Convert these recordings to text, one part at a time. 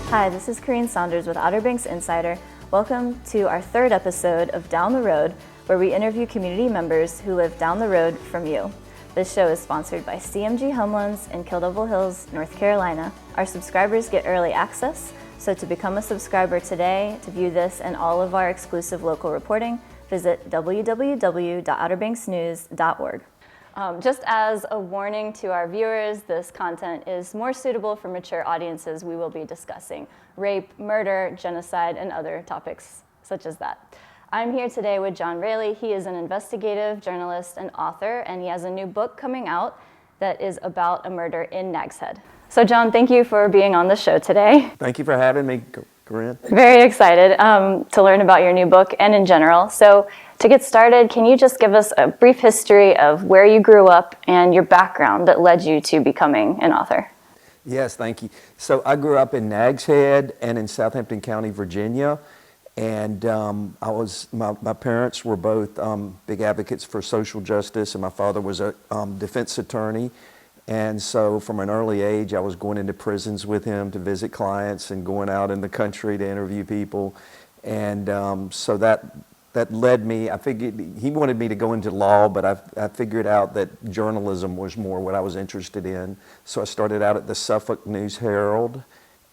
Hi, this is Corinne Saunders with Outer Banks Insider. Welcome to our third episode of Down the Road, where we interview community members who live down the road from you. This show is sponsored by CMG Home Loans in Kill Devil Hills, North Carolina. Our subscribers get early access, so to become a subscriber today, to view this and all of our exclusive local reporting, visit www.outerbanksnews.org. Just as a warning to our viewers, this content is more suitable for mature audiences. We will be discussing rape, murder, genocide, and other topics such as that. I'm here today with John Railey. He is an investigative journalist and author, and he has a new book coming out that is about a murder in Nags Head. So John, thank you for being on the show today. Thank you for having me, Corinne. Very excited to learn about your new book and in general. So to get started, can you just give us a brief history of where you grew up and your background that led you to becoming an author? Yes, thank you. So I grew up in Nags Head and in Southampton County, Virginia. And my parents were both big advocates for social justice, and my father was a defense attorney. And so from an early age, I was going into prisons with him to visit clients and going out in the country to interview people. And so that led me, I figured, he wanted me to go into law, but I figured out that journalism was more what I was interested in. So I started out at the Suffolk News Herald,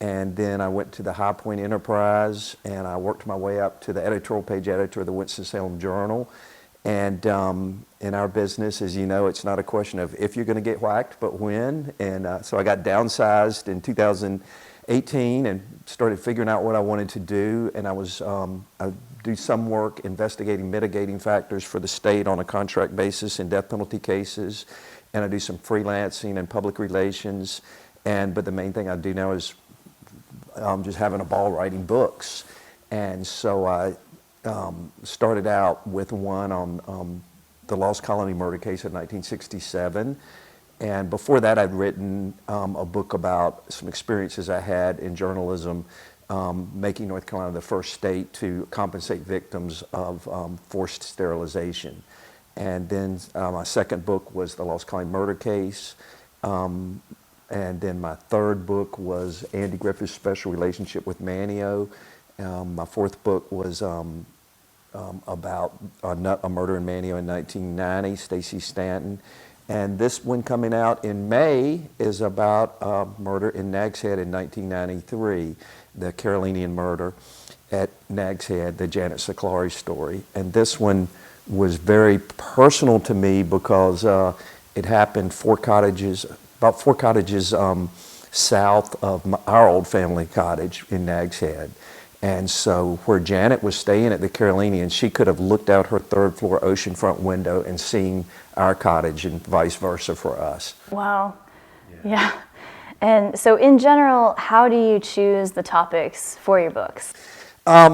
and then I went to the High Point Enterprise, and I worked my way up to the editorial page editor of the Winston-Salem Journal. And in our business, as you know, it's not a question of if you're going to get whacked, but when. And so I got downsized in 2018 and started figuring out what I wanted to do. And I do some work investigating mitigating factors for the state on a contract basis in death penalty cases. And I do some freelancing and public relations. But the main thing I do now is just having a ball writing books. And so I started out with one on the Lost Colony murder case in 1967. And before that, I'd written a book about some experiences I had in journalism, making North Carolina the first state to compensate victims of forced sterilization. And then my second book was the Lost Colony murder case. And then my third book was Andy Griffith's special relationship with Manio. My fourth book was about a murder in Manio in 1990, Stacey Stanton. And this one coming out in May is about a murder in Nags Head in 1993, the Carolinian Murder at Nags Head, the Janet Siclari Story. And this one was very personal to me because it happened about four cottages south of our old family cottage in Nags Head. And so where Janet was staying at the Carolinian, she could have looked out her third floor oceanfront window and seen our cottage and vice versa for us. Wow. Yeah. And so in general, how do you choose the topics for your books? I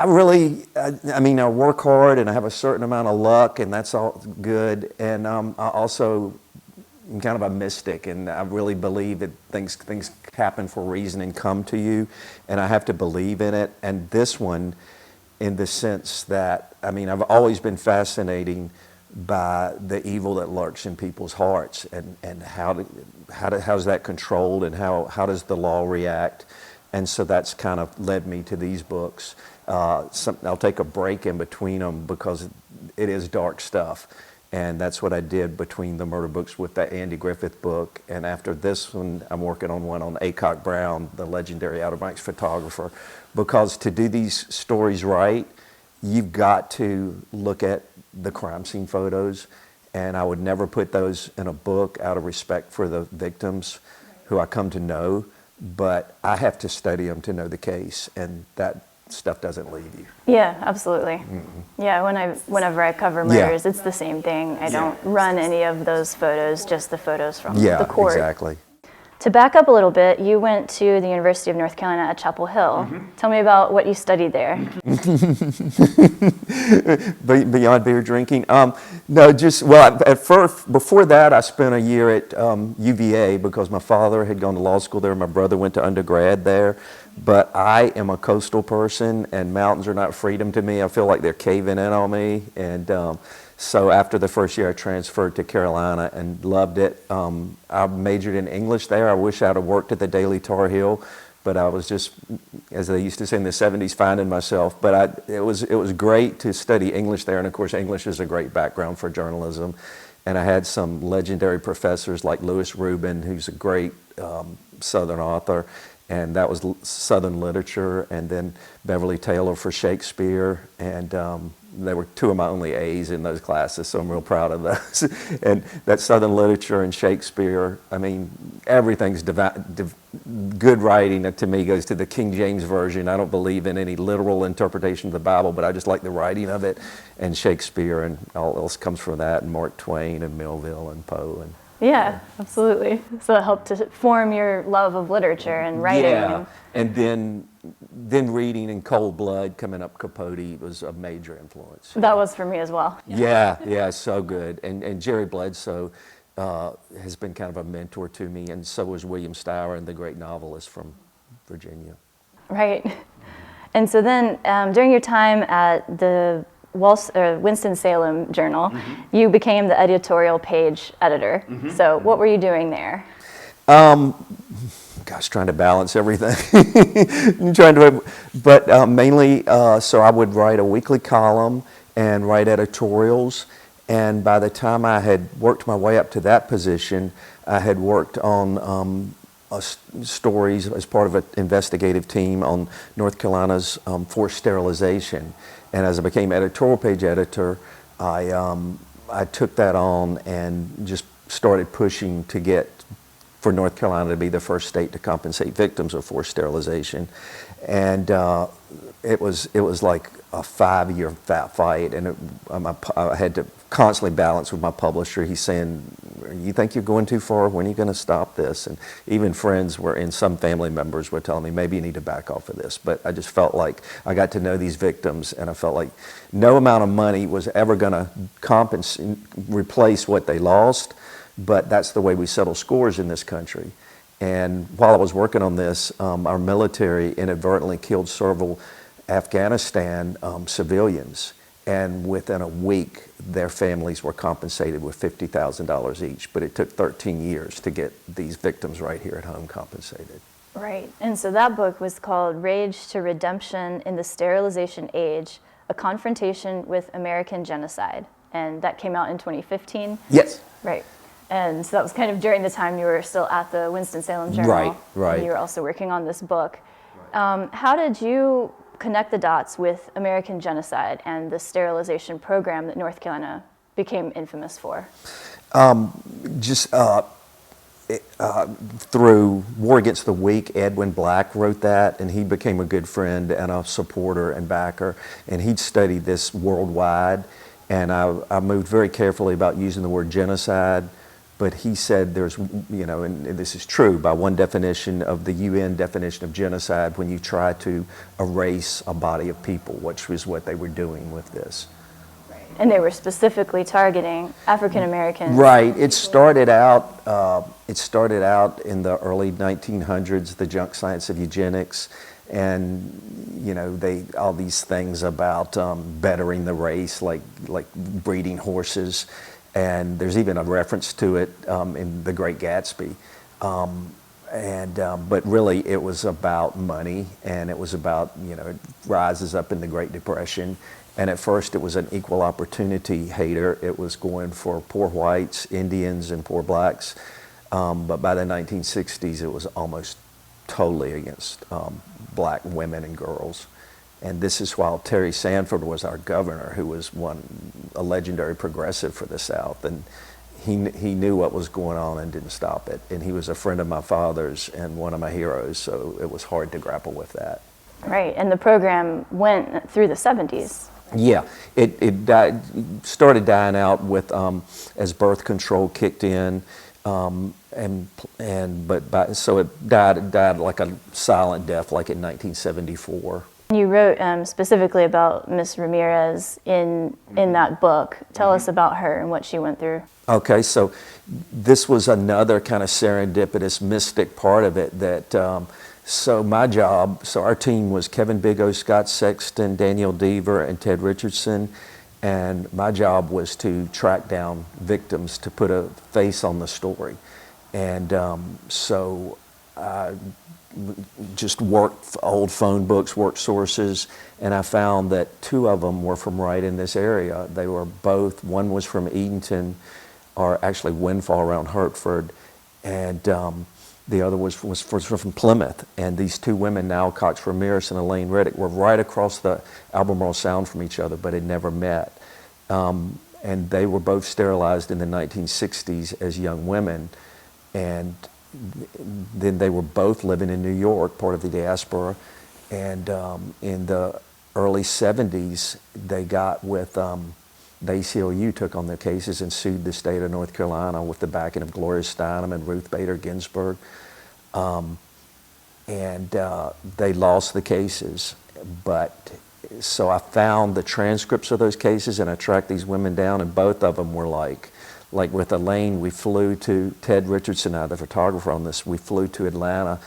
work hard and I have a certain amount of luck, and that's all good. And I also I'm kind of a mystic, and I really believe that things happen for a reason and come to you, and I have to believe in it. And this one, in the sense that, I've always been fascinated by the evil that lurks in people's hearts, and how's that controlled, and how does the law react. And so that's kind of led me to these books. I'll take a break in between them because it is dark stuff. And that's what I did between the murder books with that Andy Griffith book. And after this one, I'm working on one on Aycock Brown, the legendary Outer Banks photographer. Because to do these stories right, you've got to look at the crime scene photos. And I would never put those in a book out of respect for the victims who I come to know. But I have to study them to know the case. And that stuff doesn't leave you. Yeah, absolutely. Mm-hmm. Yeah, whenever I cover murders, it's the same thing. I don't run any of those photos, just the photos from the court. Yeah, exactly. To back up a little bit, you went to the University of North Carolina at Chapel Hill. Mm-hmm. Tell me about what you studied there. Beyond beer drinking? At first, before that, I spent a year at UVA because my father had gone to law school there. My brother went to undergrad there. But I am a coastal person, and mountains are not freedom to me. I feel like they're caving in on me. And so after the first year, I transferred to Carolina and loved it. I majored in English there. I wish I'd have worked at the Daily Tar Heel, but I was just, as they used to say in the 70s, finding myself. But it was great to study English there, and of course English is a great background for journalism. And I had some legendary professors like Lewis Rubin, who's a great Southern author, and that was Southern literature, and then Beverly Taylor for Shakespeare, and they were two of my only A's in those classes, so I'm real proud of those. And that Southern literature and Shakespeare, I mean, everything's good writing to me goes to the King James Version. I don't believe in any literal interpretation of the Bible, but I just like the writing of it, and Shakespeare, and all else comes from that, and Mark Twain and Melville and Poe. And yeah, absolutely. So it helped to form your love of literature and writing. Yeah, and then reading in cold blood, coming up Capote was a major influence. That was for me as well. Yeah, so good. And Jerry Bledsoe has been kind of a mentor to me, and so was William Styron, the great novelist from Virginia. Right. And so then during your time at the Winston-Salem Journal, you became the editorial page editor. So what were you doing there? Gosh, trying to balance everything. But mainly, so I would write a weekly column and write editorials. And by the time I had worked my way up to that position, I had worked on stories as part of an investigative team on North Carolina's forced sterilization. And as I became editorial page editor, I took that on and just started pushing to get for North Carolina to be the first state to compensate victims of forced sterilization. And it was like a 5-year fight, and I had to constantly balance with my publisher. He's saying, "You think you're going too far? When are you going to stop this?" And even friends and some family members were telling me, maybe you need to back off of this. But I just felt like I got to know these victims, and I felt like no amount of money was ever going to replace what they lost. But that's the way we settle scores in this country. And while I was working on this, our military inadvertently killed several Afghanistan civilians. And within a week, their families were compensated with $50,000 each. But it took 13 years to get these victims right here at home compensated. Right. And so that book was called Rage to Redemption in the Sterilization Age, A Confrontation with American Genocide. And that came out in 2015? Yes. Right. And so that was kind of during the time you were still at the Winston-Salem Journal. Right. And you were also working on this book. How did you connect the dots with American genocide and the sterilization program that North Carolina became infamous for? Through War Against the Weak, Edwin Black wrote that, and he became a good friend and a supporter and backer, and he'd studied this worldwide. And I moved very carefully about using the word genocide. But he said there's, and this is true, by one definition of the UN definition of genocide, when you try to erase a body of people, which was what they were doing with this. Right. And they were specifically targeting African Americans. Right. It started out in the early 1900s, the junk science of eugenics, and all these things about bettering the race, like breeding horses. And there's even a reference to it in The Great Gatsby. But really it was about money, and it was about, it rises up in the Great Depression. And at first it was an equal opportunity hater. It was going for poor whites, Indians, and poor blacks. But by the 1960s, it was almost totally against black women and girls. And this is while Terry Sanford was our governor, who was a legendary progressive for the South. And he knew what was going on and didn't stop it. And he was a friend of my father's and one of my heroes, so it was hard to grapple with that. Right, and the program went through the 70s. Yeah, it started dying out with as birth control kicked in, so it died like a silent death, like in 1974. You wrote specifically about Miss Ramirez in that book. Tell us about her and what she went through. Okay, so this was another kind of serendipitous, mystic part of it that, so our team was Kevin Bigelow, Scott Sexton, Daniel Deaver, and Ted Richardson, and my job was to track down victims to put a face on the story. And so just worked old phone books, worked sources, and I found that two of them were from right in this area. They were both, one was from Edenton, or actually Windfall around Hartford, and the other was from Plymouth. And these two women, now Cox Ramirez and Elaine Riddick, were right across the Albemarle Sound from each other, but had never met. And they were both sterilized in the 1960s as young women, and then they were both living in New York, part of the diaspora. And in the early 70s, they got with, the ACLU took on their cases and sued the state of North Carolina with the backing of Gloria Steinem and Ruth Bader Ginsburg. They lost the cases. So I found the transcripts of those cases, and I tracked these women down, and both of them were like with Elaine, we flew to, Ted Richardson, the photographer on this, we flew to Atlanta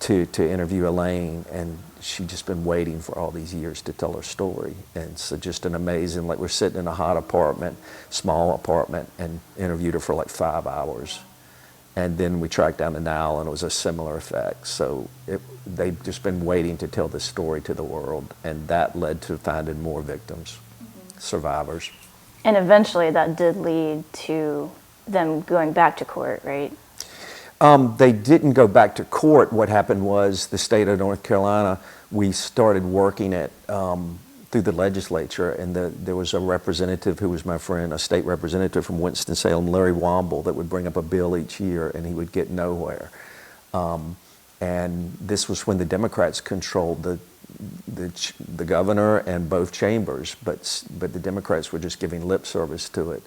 to interview Elaine, and she'd just been waiting for all these years to tell her story. And so just an amazing, like we're sitting in a hot apartment, small apartment, and interviewed her for like 5 hours. And then we tracked down the Nile, and it was a similar effect. So they've just been waiting to tell this story to the world, and that led to finding more victims, survivors. And eventually that did lead to them going back to court, right? They didn't go back to court. What happened was the state of North Carolina, we started working it through the legislature, and there was a representative who was my friend, a state representative from Winston-Salem, Larry Womble, that would bring up a bill each year, and he would get nowhere. And this was when the Democrats controlled the governor and both chambers, but the Democrats were just giving lip service to it.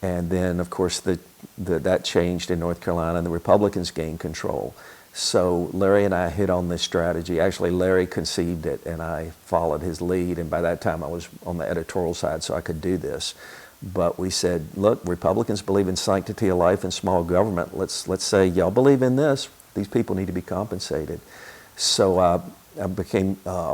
And then, of course, that changed in North Carolina, and the Republicans gained control. So Larry and I hit on this strategy. Actually, Larry conceived it, and I followed his lead, and by that time I was on the editorial side, so I could do this. But we said, look, Republicans believe in sanctity of life and small government. Let's say, y'all believe in this. These people need to be compensated. So I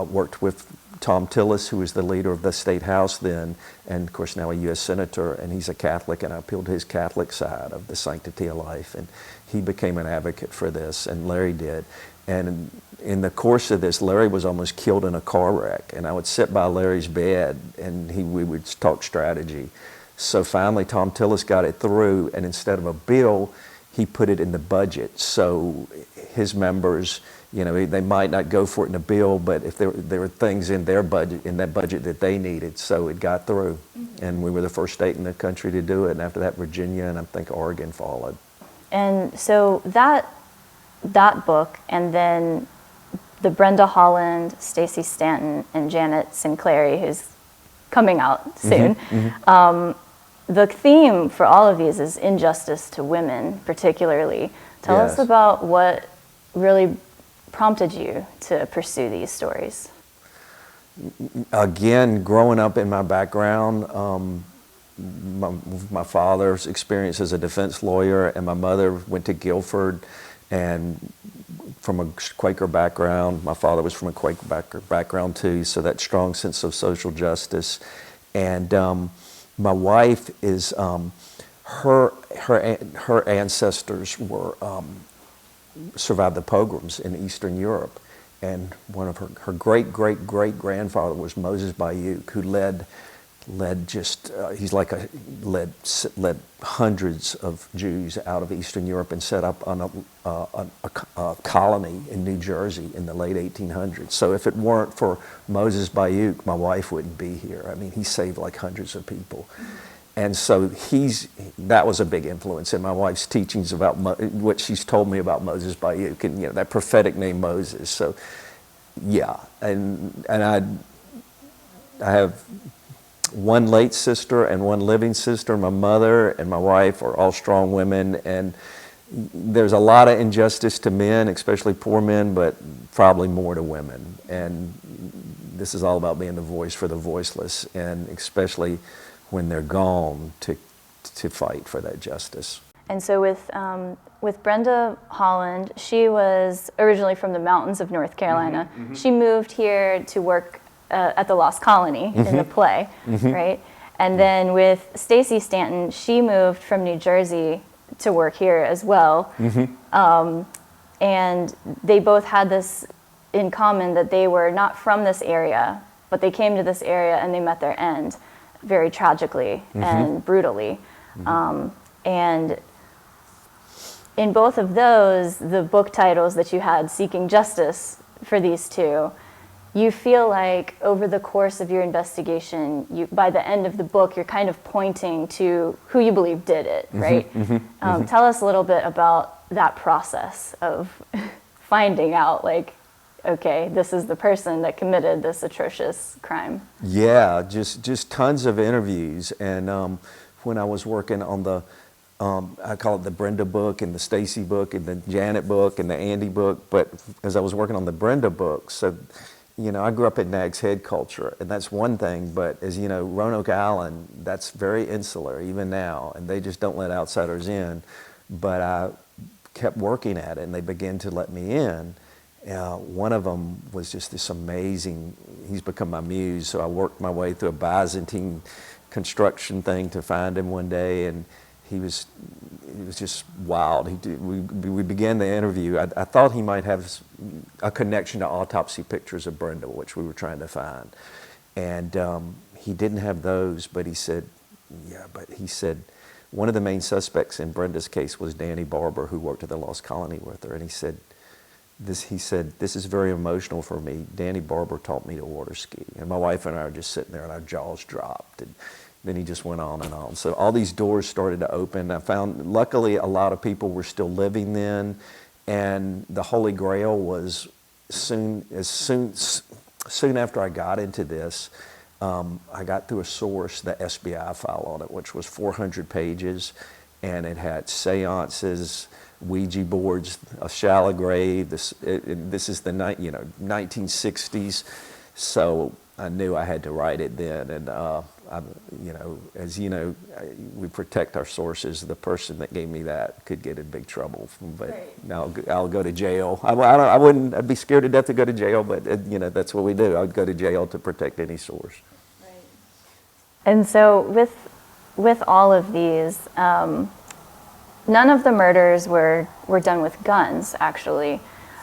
worked with Tom Tillis, who was the leader of the state house then, and of course now a U.S. Senator, and he's a Catholic, and I appealed to his Catholic side of the sanctity of life, and he became an advocate for this, and Larry did. And in the course of this, Larry was almost killed in a car wreck, and I would sit by Larry's bed, and we would talk strategy. So finally, Tom Tillis got it through, and instead of a bill, he put it in the budget. So his members, you know, they might not go for it in a bill, but if there were things in their budget, in that budget that they needed, so it got through. Mm-hmm. And we were the first state in the country to do it, and after that, Virginia, and I think Oregon followed. And so that book, and then the Brenda Holland, Stacey Stanton, and Janet Siclari, who's coming out soon. Mm-hmm. Mm-hmm. The theme for all of these is injustice to women, particularly. Tell us about what really prompted you to pursue these stories. Again, growing up in my background, my father's experience as a defense lawyer, and my mother went to Guilford, and from a Quaker background. My father was from a Quaker background too, so that strong sense of social justice. And my wife is, her ancestors were, survived the pogroms in Eastern Europe. And one of her great-great-great-grandfather was Moses Bayuk, who led hundreds of Jews out of Eastern Europe and set up on a colony in New Jersey in the late 1800s. So if it weren't for Moses Bayuk, my wife wouldn't be here. I mean, he saved like hundreds of people. And so that was a big influence in my wife's teachings about what she's told me about Moses Bayuk, and that prophetic name Moses. So, yeah, and I have one late sister and one living sister. My mother and my wife are all strong women, and there's a lot of injustice to men, especially poor men, but probably more to women. And this is all about being the voice for the voiceless, and especially when they're gone, to fight for that justice. And so with Brenda Holland, she was originally from the mountains of North Carolina. Mm-hmm, mm-hmm. She moved here to work at the Lost Colony mm-hmm. in the play, mm-hmm. right? And then with Stacey Stanton, she moved from New Jersey to work here as well. Mm-hmm. And they both had this in common, that they were not from this area, but they came to this area and they met their end very tragically and brutally. And in both of those, the book titles that you had, Seeking Justice for these two, you feel like over the course of your investigation, by the end of the book, you're kind of pointing to who you believe did it, right? Tell us a little bit about that process of finding out, like, okay, this is the person that committed this atrocious crime. Yeah, just tons of interviews. And when I was working on the, I call it the Brenda book and the Stacy book and the Janet book and the Andy book, but as I was working on the Brenda book, so, you know, I grew up in Nags Head culture, and that's one thing, but as you know, Roanoke Island, that's very insular even now, and they just don't let outsiders in. But I kept working at it, and they began to let me in. One of them was just this amazing, he's become my muse, so I worked my way through a Byzantine construction thing to find him one day, and he was just wild. We began the interview. I thought he might have a connection to autopsy pictures of Brenda, which we were trying to find. And he didn't have those, but he said, one of the main suspects in Brenda's case was Danny Barber, who worked at the Lost Colony with her. And he said, this is very emotional for me. Danny Barber taught me to water ski. And my wife and I are just sitting there and our jaws dropped. And then he just went on and on. So all these doors started to open. I found, luckily, a lot of people were still living then. And the Holy Grail was soon after I got into this, I got through a source, the SBI file on it, which was 400 pages. And it had seances, Ouija boards, a shallow grave. This is the 1960s, so I knew I had to write it then. And as you know, we protect our sources. The person that gave me that could get in big trouble. But right. I'll go to jail. I'd be scared to death to go to jail. But that's what we do. I'd go to jail to protect any source. Right. And so with all of these. None of the murders were done with guns, actually.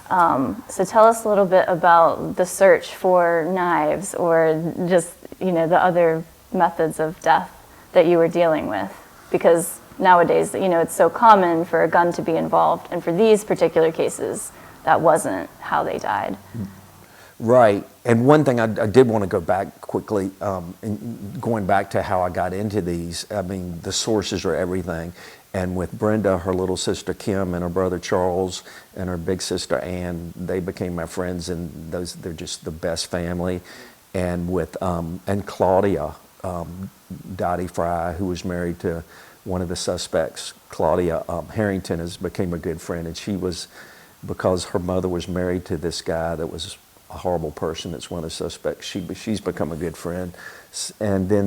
So tell us a little bit about the search for knives or just, the other methods of death that you were dealing with. Because nowadays, it's so common for a gun to be involved. And for these particular cases, that wasn't how they died. Right. And one thing I did want to go back quickly, going back to how I got into these. I mean, the sources are everything. And with Brenda, her little sister Kim, and her brother Charles, and her big sister Ann, they became my friends, and they're just the best family. And with and Claudia, Dottie Fry, who was married to one of the suspects, Claudia Harrington, became a good friend, and she was, because her mother was married to this guy that was a horrible person, that's one of the suspects. She's become a good friend. And then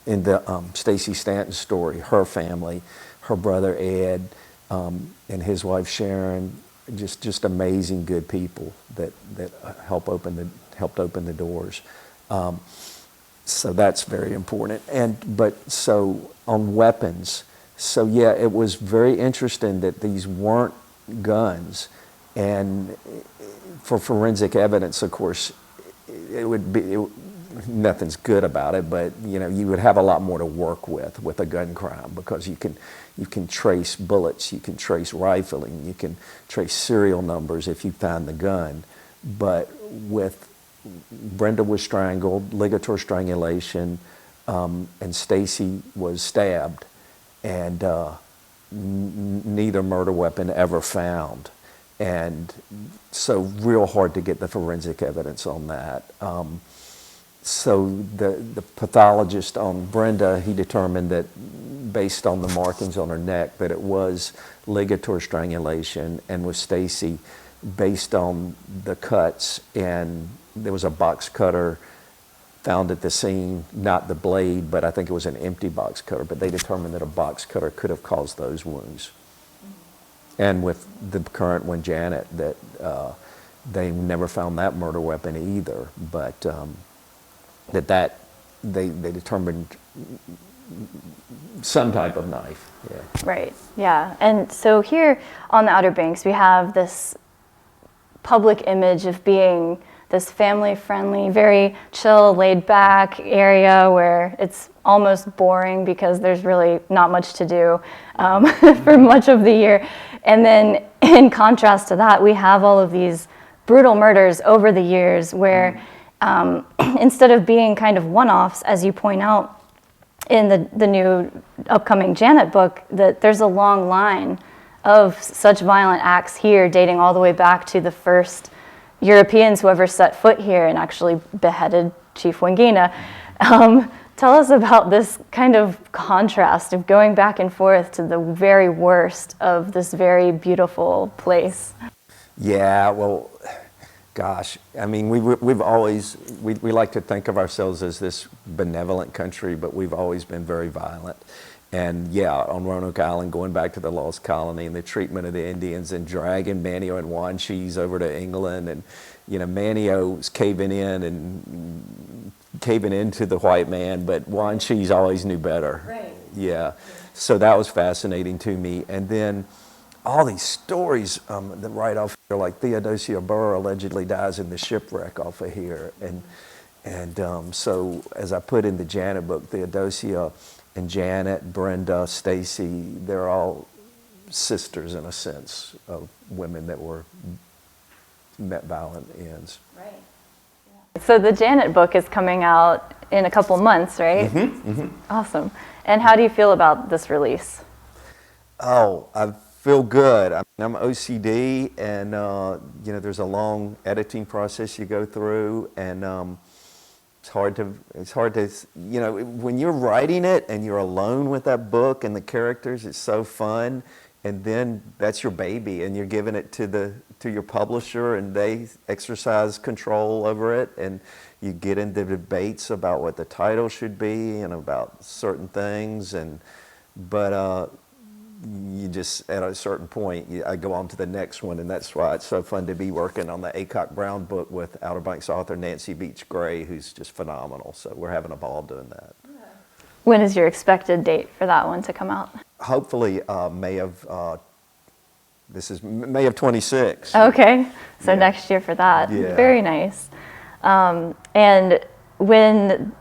in the Stacy Stanton story, her family, her brother Ed, and his wife Sharon, just amazing good people that helped open the doors. So that's very important. But so on weapons, so yeah, it was very interesting that these weren't guns, and for forensic evidence, of course, nothing's good about it, but you would have a lot more to work with a gun crime, because you can trace bullets, you can trace rifling, you can trace serial numbers if you find the gun. But with Brenda was strangled, ligature strangulation, and Stacy was stabbed, and neither murder weapon ever found. And so real hard to get the forensic evidence on that. So the pathologist on Brenda, he determined that based on the markings on her neck that it was ligature strangulation, and with Stacy, based on the cuts, and there was a box cutter found at the scene, not the blade, but I think it was an empty box cutter, but they determined that a box cutter could have caused those wounds. And with the current one, Janet, that they never found that murder weapon either, but they determined some type of knife. Yeah. Right, yeah. And so here on the Outer Banks, we have this public image of being this family-friendly, very chill, laid-back area where it's almost boring because there's really not much to do for much of the year. And then in contrast to that, we have all of these brutal murders over the years where instead of being kind of one-offs, as you point out, in the new upcoming Janet book, that there's a long line of such violent acts here dating all the way back to the first Europeans who ever set foot here and actually beheaded Chief Wangina. Tell us about this kind of contrast of going back and forth to the very worst of this very beautiful place. Yeah, well, gosh, I mean, we've always, we like to think of ourselves as this benevolent country, but we've always been very violent. And yeah, on Roanoke Island, going back to the Lost Colony and the treatment of the Indians and dragging Manio and Wanchese over to England, and you know, Manio's caving in and caving into the white man, but Wanchese always knew better. Right. Yeah, so that was fascinating to me. And then all these stories that right off here, like Theodosia Burr allegedly dies in the shipwreck off of here, and so as I put in the Janet book, Theodosia and Janet, Brenda, Stacy, they're all sisters in a sense of women that were met violent ends. Right. Yeah. So the Janet book is coming out in a couple months, right? Mm-hmm, mm-hmm. Awesome. And how do you feel about this release? Oh, I feel good. I mean, I'm OCD, and you know, there's a long editing process you go through, and it's hard to, you know, when you're writing it and you're alone with that book and the characters, it's so fun. And then that's your baby, and you're giving it to your publisher, and they exercise control over it, and you get into debates about what the title should be and about certain things, but you just, at a certain point, I go on to the next one, and that's why it's so fun to be working on the Aycock Brown book with Outer Banks author Nancy Beach Gray, who's just phenomenal. So we're having a ball doing that. When is your expected date for that one to come out? Hopefully May of 26. Okay, so Yeah. next year for that. Yeah. Very nice. And when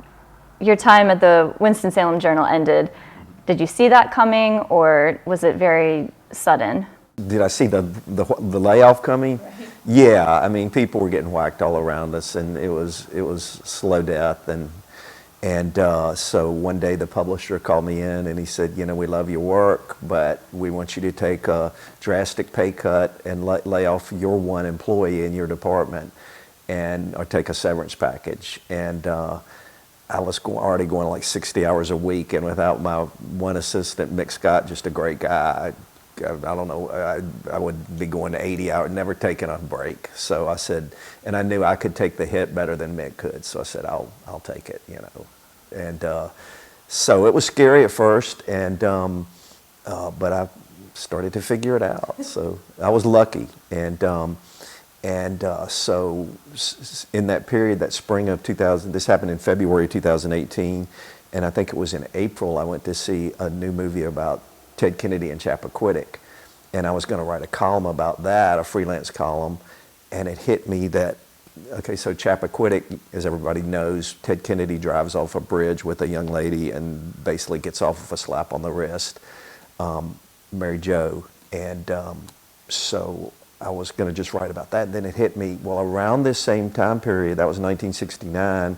your time at the Winston-Salem Journal ended, did you see that coming, or was it very sudden? Did I see the layoff coming? Right. Yeah, I mean, people were getting whacked all around us, and it was slow death, and so one day the publisher called me in and he said, you know, we love your work, but we want you to take a drastic pay cut and lay off your one employee in your department, or take a severance package. And I was already going like 60 hours a week, and without my one assistant, Mick Scott, just a great guy, I don't know, I would be going to 80 hours, never taking a break. So I said, and I knew I could take the hit better than Mick could, so I said, I'll take it, you know. And so it was scary at first, and but I started to figure it out. So I was lucky, and so in that period, that spring of 2000, this happened in February 2018, and I think it was in April I went to see a new movie about Ted Kennedy and Chappaquiddick, and I was going to write a column about that, a freelance column, and it hit me that, okay, so Chappaquiddick, as everybody knows, Ted Kennedy drives off a bridge with a young lady and basically gets off with a slap on the wrist, Mary Jo, and so I was going to just write about that. And then it hit me, well, around this same time period, that was 1969,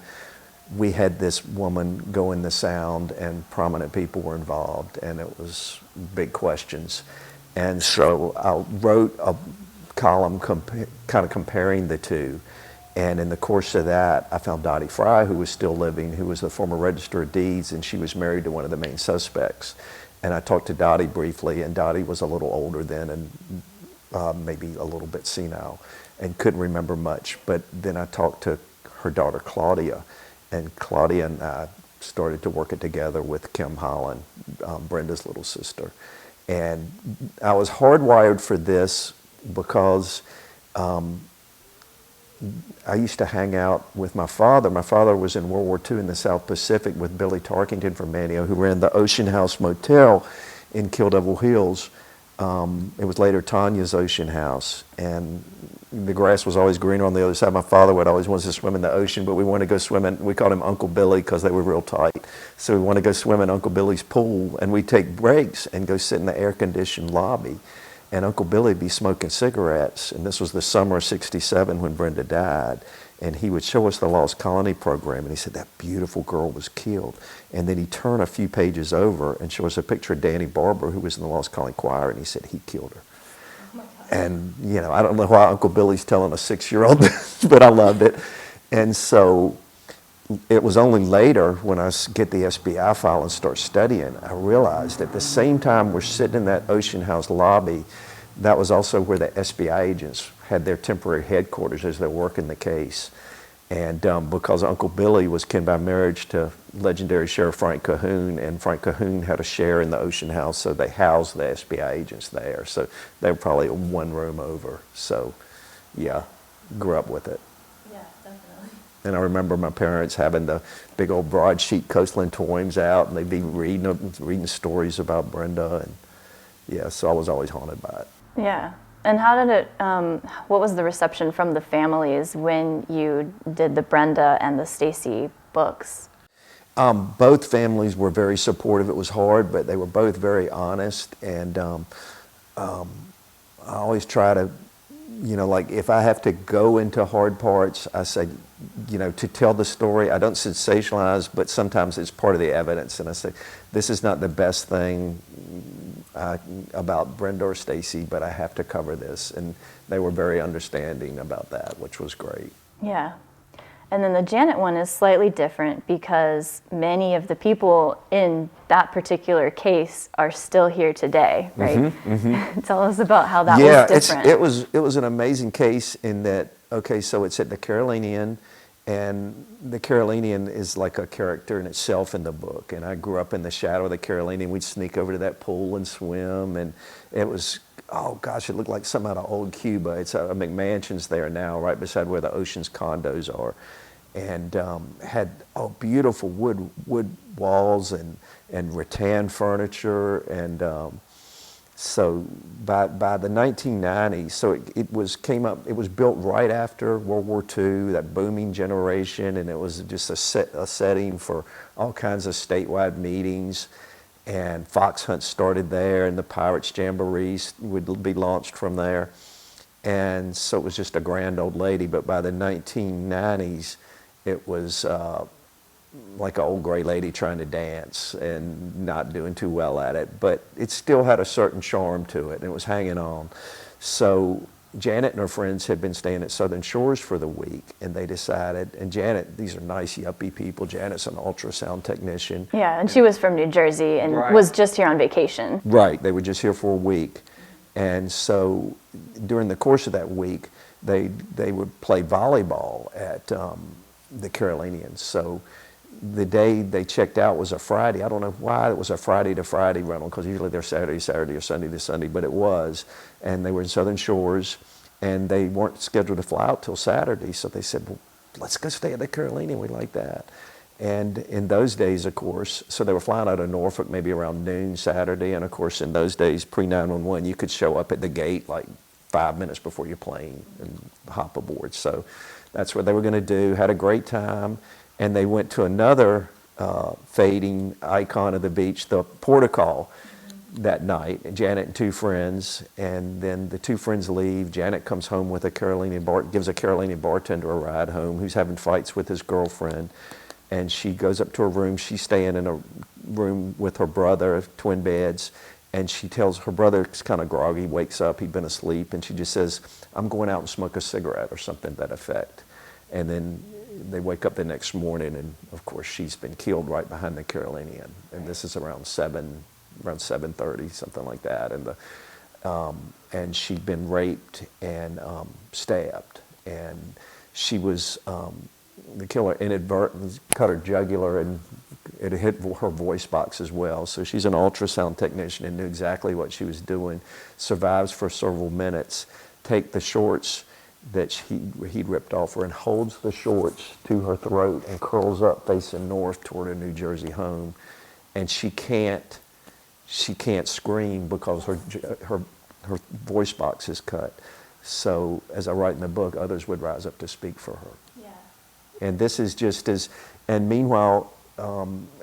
we had this woman go in the Sound, and prominent people were involved, and it was big questions. And so I wrote a column kind of comparing the two. And in the course of that, I found Dottie Fry, who was still living, who was the former Register of Deeds, and she was married to one of the main suspects. And I talked to Dottie briefly, and Dottie was a little older then, and maybe a little bit senile, and couldn't remember much. But then I talked to her daughter Claudia, and Claudia and I started to work it together with Kim Holland, Brenda's little sister. And I was hardwired for this because I used to hang out with my father. My father was in World War II in the South Pacific with Billy Tarkington from Manio, who ran the Ocean House Motel in Kill Devil Hills. It was later Tanya's Ocean House, and the grass was always greener on the other side. My father would always want us to swim in the ocean, but we wanted to go swim in, we called him Uncle Billy because they were real tight. So we wanted to go swim in Uncle Billy's pool, and we'd take breaks and go sit in the air-conditioned lobby. And Uncle Billy would be smoking cigarettes, and this was the summer of '67 when Brenda died. And he would show us the Lost Colony program, and he said, that beautiful girl was killed. And then he'd turn a few pages over and show us a picture of Danny Barber, who was in the Lost Colony Choir, and he said he killed her. And, you know, I don't know why Uncle Billy's telling a 6-year-old this, but I loved it. And so it was only later when I get the SBI file and start studying, I realized at the same time we're sitting in that Ocean House lobby, that was also where the SBI agents had their temporary headquarters as they're working the case. And because Uncle Billy was kin by marriage to legendary Sheriff Frank Cahoon, and Frank Cahoon had a share in the Ocean House, so they housed the SBI agents there. So they were probably one room over. So, yeah, grew up with it. Yeah, definitely. And I remember my parents having the big old broadsheet Coastland Times out, and they'd be reading stories about Brenda. And yeah, so I was always haunted by it. Yeah. And how did it, what was the reception from the families when you did the Brenda and the Stacy books? Both families were very supportive. It was hard, but they were both very honest. And I always try to, you know, like if I have to go into hard parts, I say, you know, to tell the story, I don't sensationalize, but sometimes it's part of the evidence. And I say, this is not the best thing about Brenda or Stacy, but I have to cover this. And they were very understanding about that, which was great. Yeah. And then the Janet one is slightly different because many of the people in that particular case are still here today, right? Mm-hmm, mm-hmm. Tell us about how that was different. It was an amazing case in that, okay, so it's at the Carolinian, and the Carolinian is like a character in itself in the book. And I grew up in the shadow of the Carolinian. We'd sneak over to that pool and swim, and it was, oh gosh, it looked like something out of old Cuba. It's a McMansion's there now, right beside where the Ocean's condos are. And had beautiful wood walls and rattan furniture, and so by the 1990s, so it was built right after World War II, that booming generation, and it was just a setting for all kinds of statewide meetings, and fox hunts started there, and the Pirates Jamborees would be launched from there, and so it was just a grand old lady. But by the 1990s, it was like an old gray lady trying to dance and not doing too well at it, but it still had a certain charm to it, and it was hanging on. So Janet and her friends had been staying at Southern Shores for the week, and they decided, and Janet, these are nice yuppie people, Janet's an ultrasound technician. Yeah, and she was from New Jersey and was just here on vacation. Right, they were just here for a week. And so during the course of that week, they would play volleyball at the Carolinian. So the day they checked out was a Friday. I don't know why it was a Friday to Friday rental, because usually they're Saturday or Sunday to Sunday, but it was. And they were in Southern Shores, and they weren't scheduled to fly out till Saturday. So they said, well, let's go stay at the Carolinian. We like that. And in those days, of course, so they were flying out of Norfolk maybe around noon Saturday. And of course, in those days, pre-911, you could show up at the gate like 5 minutes before your plane and hop aboard. So that's what they were going to do. Had a great time. And they went to another fading icon of the beach, the Portico, that night. And Janet and two friends. And then the two friends leave. Janet comes home with gives a Carolinian bartender a ride home, who's having fights with his girlfriend. And she goes up to her room. She's staying in a room with her brother, twin beds. And she tells her brother, is kind of groggy, wakes up, he'd been asleep, and she just says, I'm going out and smoke a cigarette, or something to that effect. And then they wake up the next morning, and of course she's been killed right behind the Carolinian. And this is around 7:30, something like that. And she'd been raped and stabbed. And she was, the killer inadvertently cut her jugular, and it hit her voice box as well. So she's an ultrasound technician and knew exactly what she was doing. Survives for several minutes. Take the shorts that he'd ripped off her and holds the shorts to her throat and curls up facing north toward her New Jersey home. And she can't scream because her voice box is cut. So as I write in the book, others would rise up to speak for her. Yeah. And this is just as, and meanwhile,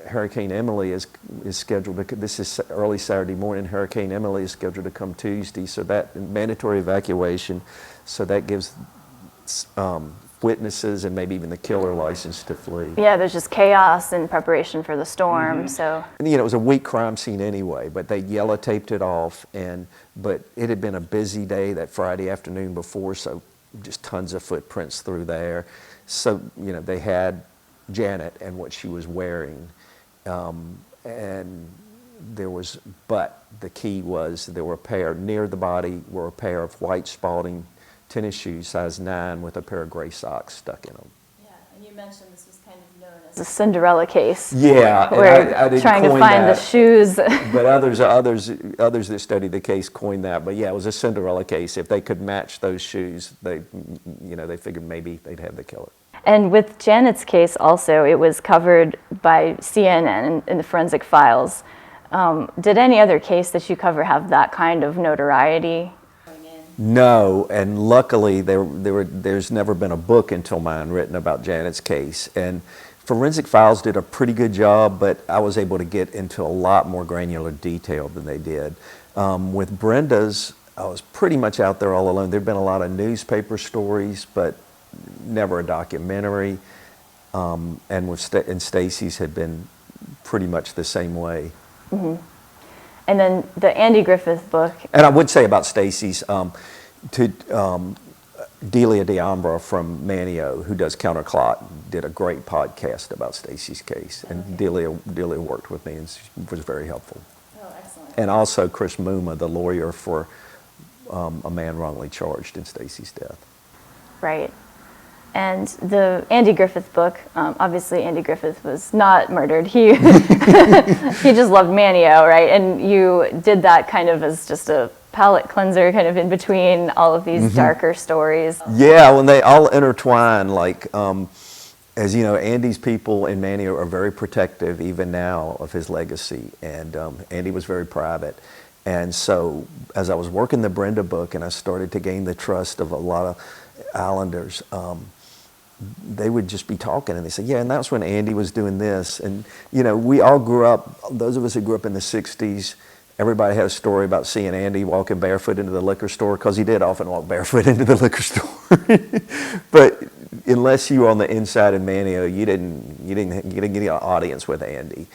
Hurricane Emily is scheduled to, this is early Saturday morning, Hurricane Emily is scheduled to come Tuesday, so that mandatory evacuation, so that gives witnesses and maybe even the killer license to flee. Yeah, there's just chaos in preparation for the storm, so. And, it was a weak crime scene anyway, but they yellow taped it off, but it had been a busy day that Friday afternoon before, so just tons of footprints through there. So, they had Janet and what she was wearing, and but the key was there were near the body were a pair of white Spalding tennis shoes, size 9, with a pair of gray socks stuck in them. Yeah, and you mentioned this was kind of known as a Cinderella case. Yeah, where I didn't trying to coin find that, the shoes. But others that studied the case coined that. But yeah, it was a Cinderella case. If they could match those shoes, they figured maybe they'd have the killer. And with Janet's case also, it was covered by CNN in the Forensic Files. Did any other case that you cover have that kind of notoriety? No, and luckily there's never been a book until mine written about Janet's case. And Forensic Files did a pretty good job, but I was able to get into a lot more granular detail than they did. With Brenda's, I was pretty much out there all alone. There've been a lot of newspaper stories, but never a documentary. And Stacy's had been pretty much the same way. Mm-hmm. And then the Andy Griffith book. And I would say about Stacy's, Delia D'Ambra from Manio, who does Counterclock, did a great podcast about Stacy's case. And Delia worked with me and was very helpful. Oh, excellent. And also Chris Muma, the lawyer for a man wrongly charged in Stacy's death. Right. And the Andy Griffith book, obviously Andy Griffith was not murdered. He he just loved Manio, right? And you did that kind of as just a palate cleanser, kind of in between all of these darker stories. Yeah, when they all intertwine, as you know, Andy's people in Manio are very protective even now of his legacy, and Andy was very private. And so as I was working the Brenda book and I started to gain the trust of a lot of Islanders, they would just be talking and they say, yeah, and that's when Andy was doing this. And, we all grew up, those of us who grew up in the 60s, everybody had a story about seeing Andy walking barefoot into the liquor store, because he did often walk barefoot into the liquor store. But unless you were on the inside in Manio, you didn't get an audience with Andy.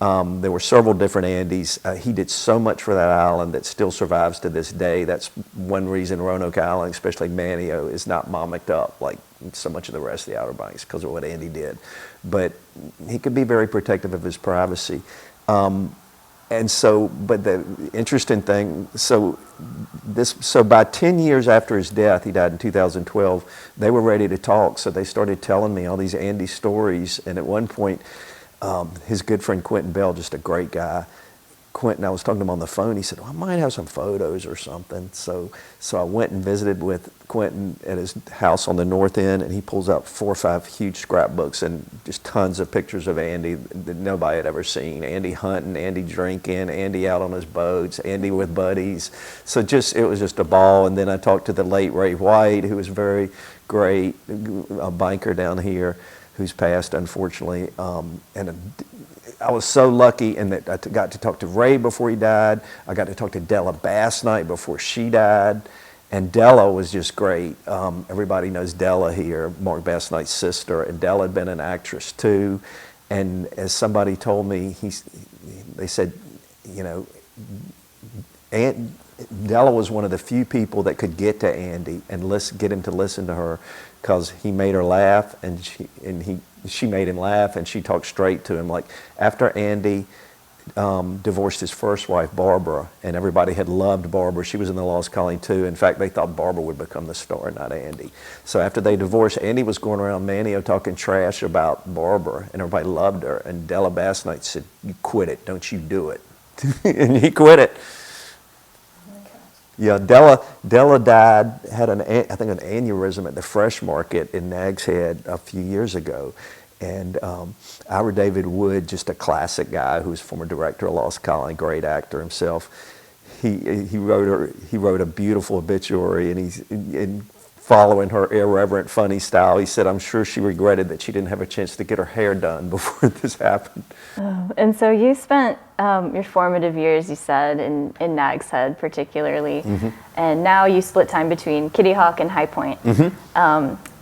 There were several different Andys. He did so much for that island that still survives to this day. That's one reason Roanoke Island, especially Manio, is not mommicked up like so much of the rest of the Outer Banks, because of what Andy did. But he could be very protective of his privacy. And so, but the interesting thing, so by 10 years after his death, he died in 2012, they were ready to talk, so they started telling me all these Andy stories. And at one point, his good friend Quentin Bell, just a great guy, Quentin, I was talking to him on the phone, he said, I might have some photos or something. So I went and visited with Quentin at his house on the north end, and he pulls out 4 or 5 huge scrapbooks and just tons of pictures of Andy that nobody had ever seen. Andy hunting, Andy drinking, Andy out on his boats, Andy with buddies. So it was just a ball. And then I talked to the late Ray White, who was very great, a banker down here, who's passed, unfortunately. I was so lucky in that I got to talk to Ray before he died. I got to talk to Della Bass Knight before she died. And Della was just great. Everybody knows Della here, Mark Bass Knight's sister. And Della had been an actress too. And as somebody told me, they said, Della was one of the few people that could get to Andy and get him to listen to her, because he made her laugh, and she made him laugh, and she talked straight to him. Like after Andy divorced his first wife, Barbara, and everybody had loved Barbara. She was in The Lost Colony too. In fact, they thought Barbara would become the star, not Andy. So after they divorced, Andy was going around Manio talking trash about Barbara, and everybody loved her. And Della Bass Knight said, "You quit it, don't you do it." And he quit it. Yeah, Della died, had I think an aneurysm at the Fresh Market in Nags Head a few years ago. And Ira David Wood, just a classic guy who was former director of Lost Colony, great actor himself. He wrote a beautiful obituary, and in following her irreverent, funny style, he said, "I'm sure she regretted that she didn't have a chance to get her hair done before this happened." Oh, and so you spent your formative years, you said, in Nags Head particularly, and now you split time between Kitty Hawk and High Point.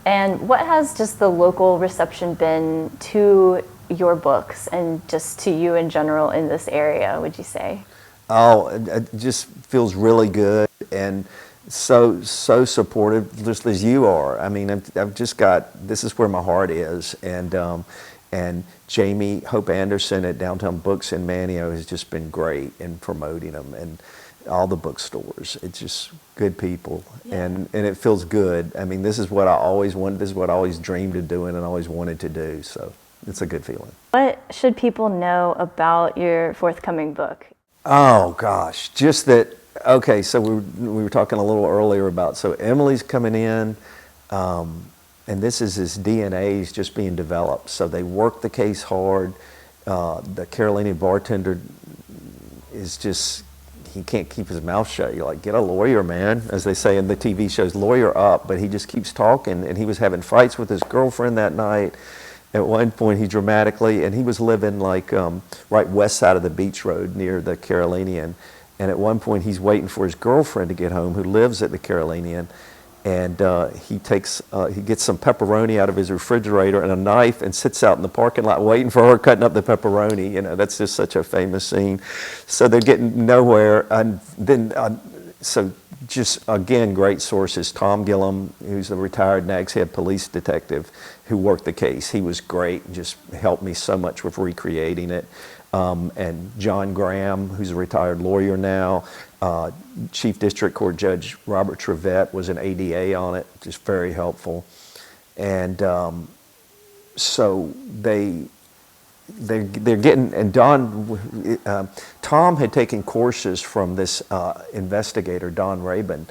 And what has just the local reception been to your books and just to you in general in this area, would you say? Oh, it just feels really good, and so supportive, just as you are. I mean, I've just got, this is where my heart is, and Jamie Hope Anderson at Downtown Books in Manteo has just been great in promoting them, and all the bookstores. It's just good people, and it feels good. I mean, this is what I always wanted. This is what I always dreamed of doing and always wanted to do. So it's a good feeling. What should people know about your forthcoming book? Oh gosh, just that. Okay, so we were talking a little earlier about, so Emily's coming in, and this is his DNA is just being developed. So they work the case hard. The Carolinian bartender is just, he can't keep his mouth shut. You're like, get a lawyer, man, as they say in the TV shows, lawyer up. But he just keeps talking, and he was having fights with his girlfriend that night. At one point, he dramatically, and he was living like right west side of the beach road near the Carolinian. And at one point, he's waiting for his girlfriend to get home, who lives at the Carolinian. And he gets some pepperoni out of his refrigerator and a knife and sits out in the parking lot waiting for her, cutting up the pepperoni. You know, that's just such a famous scene. So they're getting nowhere. And then, so just again, great sources. Tom Gillum, who's a retired Nags Head police detective who worked the case. He was great and just helped me so much with recreating it. And John Graham, who's a retired lawyer now, Chief District Court Judge Robert Trevette was an ADA on it, just very helpful. And so they're getting, and Tom had taken courses from this investigator, Don Rabin,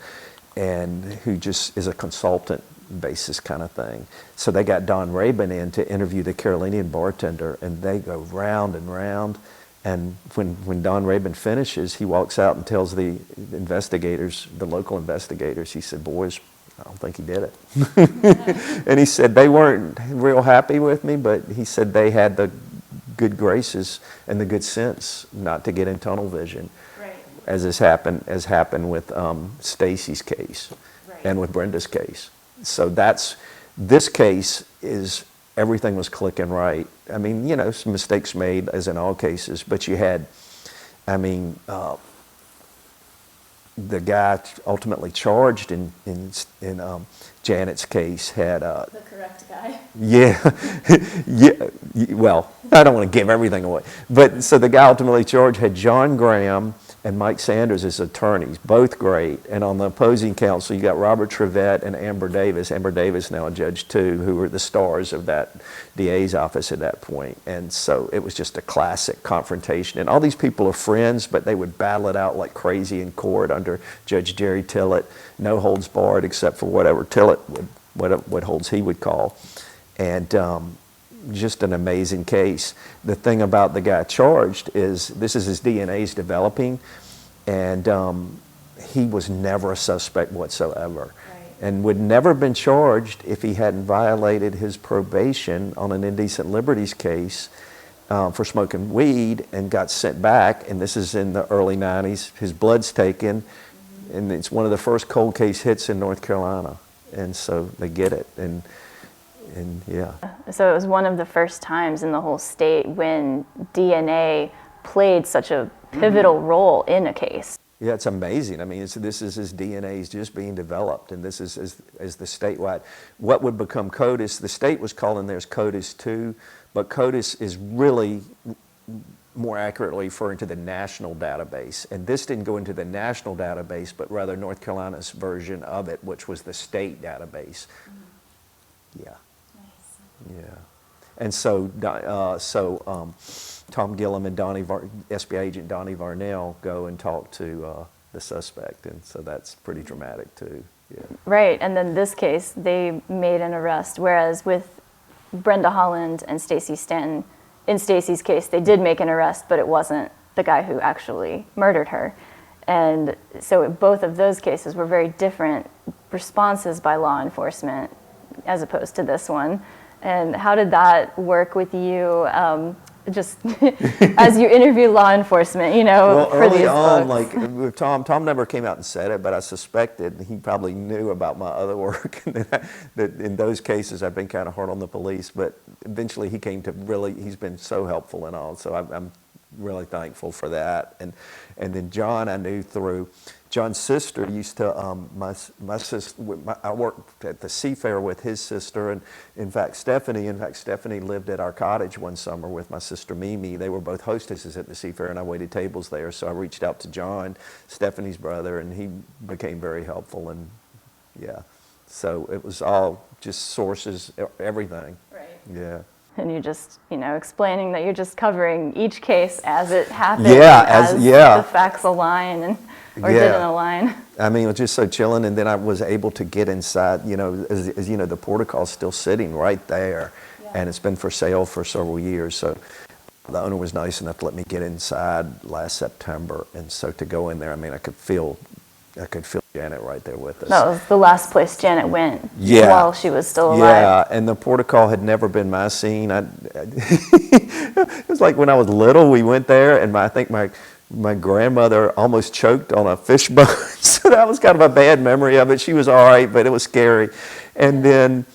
and who just is a consultant basis kind of thing. So they got Don Rabin in to interview the Carolinian bartender, and they go round and round. And when Don Rabin finishes, he walks out and tells the investigators, the local investigators, he said, "Boys, I don't think he did it." And he said they weren't real happy with me, but he said they had the good graces and the good sense not to get in tunnel vision, right, as happened with Stacy's case, right, and with Brenda's case. So this case is, everything was clicking right. I mean, you know, some mistakes made, as in all cases, but you had, I mean, the guy ultimately charged in Janet's case had the correct guy. Yeah, yeah. Well, I don't want to give everything away, but so the guy ultimately charged had John Graham and Mike Sanders as attorneys, both great. And on the opposing counsel, you got Robert Trevette and Amber Davis. Amber Davis, now a judge too, who were the stars of that DA's office at that point. And so it was just a classic confrontation. And all these people are friends, but they would battle it out like crazy in court under Judge Jerry Tillett, no holds barred except for whatever Tillett what holds he would call. And just an amazing case. The thing about the guy charged is this is his DNA's developing, and he was never a suspect whatsoever, right, and would never have been charged if he hadn't violated his probation on an indecent liberties case for smoking weed and got sent back. And this is in the early 90s. His blood's taken, and it's one of the first cold case hits in North Carolina, and so they get it. And yeah. So it was one of the first times in the whole state when DNA played such a pivotal role in a case. Yeah, it's amazing. I mean, this is his DNA is just being developed, and this is as the statewide. What would become CODIS, the state was calling theirs CODIS 2, but CODIS is really more accurately referring to the national database. And this didn't go into the national database, but rather North Carolina's version of it, which was the state database. Yeah. Yeah, and so Tom Gillum and SBI agent Donnie Varnell go and talk to the suspect, and so that's pretty dramatic too. Yeah. Right, and then this case, they made an arrest, whereas with Brenda Holland and Stacey Stanton, in Stacey's case, they did make an arrest, but it wasn't the guy who actually murdered her. And so both of those cases were very different responses by law enforcement as opposed to this one. And how did that work with you, just as you interview law enforcement, you know, well, for early these on, books? like with Tom never came out and said it, but I suspected he probably knew about my other work. And that in those cases, I've been kind of hard on the police, but eventually he came to he's been so helpful and all. So I'm really thankful for that. And then John, I knew through John's sister used to, my sister, I worked at the Seafair with his sister, and in fact Stephanie lived at our cottage one summer with my sister Mimi. They were both hostesses at the Seafair, and I waited tables there, so I reached out to John, Stephanie's brother, and he became very helpful, and yeah, so it was all just sources, everything. Right. Yeah. And you just, you know, explaining that you're just covering each case as it happens, Yeah, as yeah. the facts align and or Yeah. didn't align. I mean, it was just so chilling, and then I was able to get inside, you know, as you know, the portico's still sitting right there, and it's been for sale for several years, so the owner was nice enough to let me get inside last September, and so to go in there, I mean, I could feel Janet right there with us. That was the last place Janet went while she was still alive. Yeah, and the portico had never been my scene. It was like when I was little, we went there, and I think my grandmother almost choked on a fish bone, so that was kind of a bad memory of it. She was all right, but it was scary. And then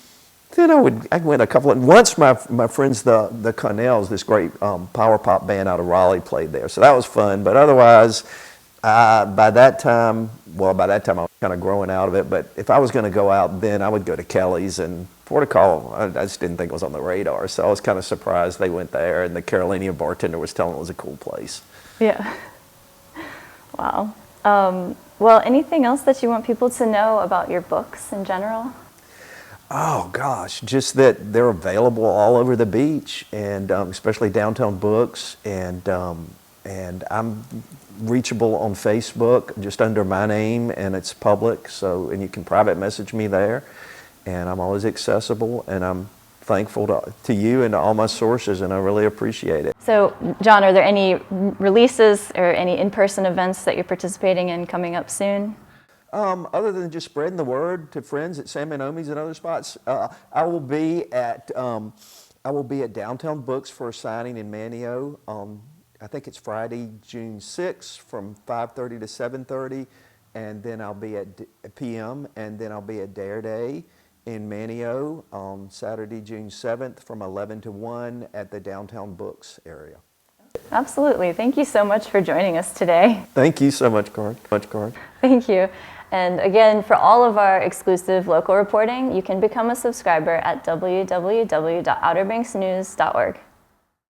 I went a couple of, once my friends, the Connells, this great power pop band out of Raleigh, played there, so that was fun. But otherwise, by that time I was kind of growing out of it, but if I was going to go out then, I would go to Kelly's, and Portico, I just didn't think it was on the radar, so I was kind of surprised they went there, and the Carolinian bartender was telling it was a cool place. Yeah. Wow. Well, anything else that you want people to know about your books in general? Oh gosh, just that they're available all over the beach, and especially Downtown Books, and I'm reachable on Facebook just under my name, and it's public, so, and you can private message me there, and I'm always accessible, and I'm thankful to you and to all my sources, and I really appreciate it. So, John, are there any releases or any in-person events that you're participating in coming up soon? Other than just spreading the word to friends at San Manomi's and other spots, I will be at Downtown Books for a signing in Manio. I think it's Friday, June 6th from 5:30 to 7:30, and then I'll be at PM, and then I'll be at Dare Day in Manio on Saturday, June 7th from 11 to 1 at the Downtown Books area. Absolutely. Thank you so much for joining us today. Thank you so much, Card. Thank you. And again, for all of our exclusive local reporting, you can become a subscriber at www.outerbanksnews.org.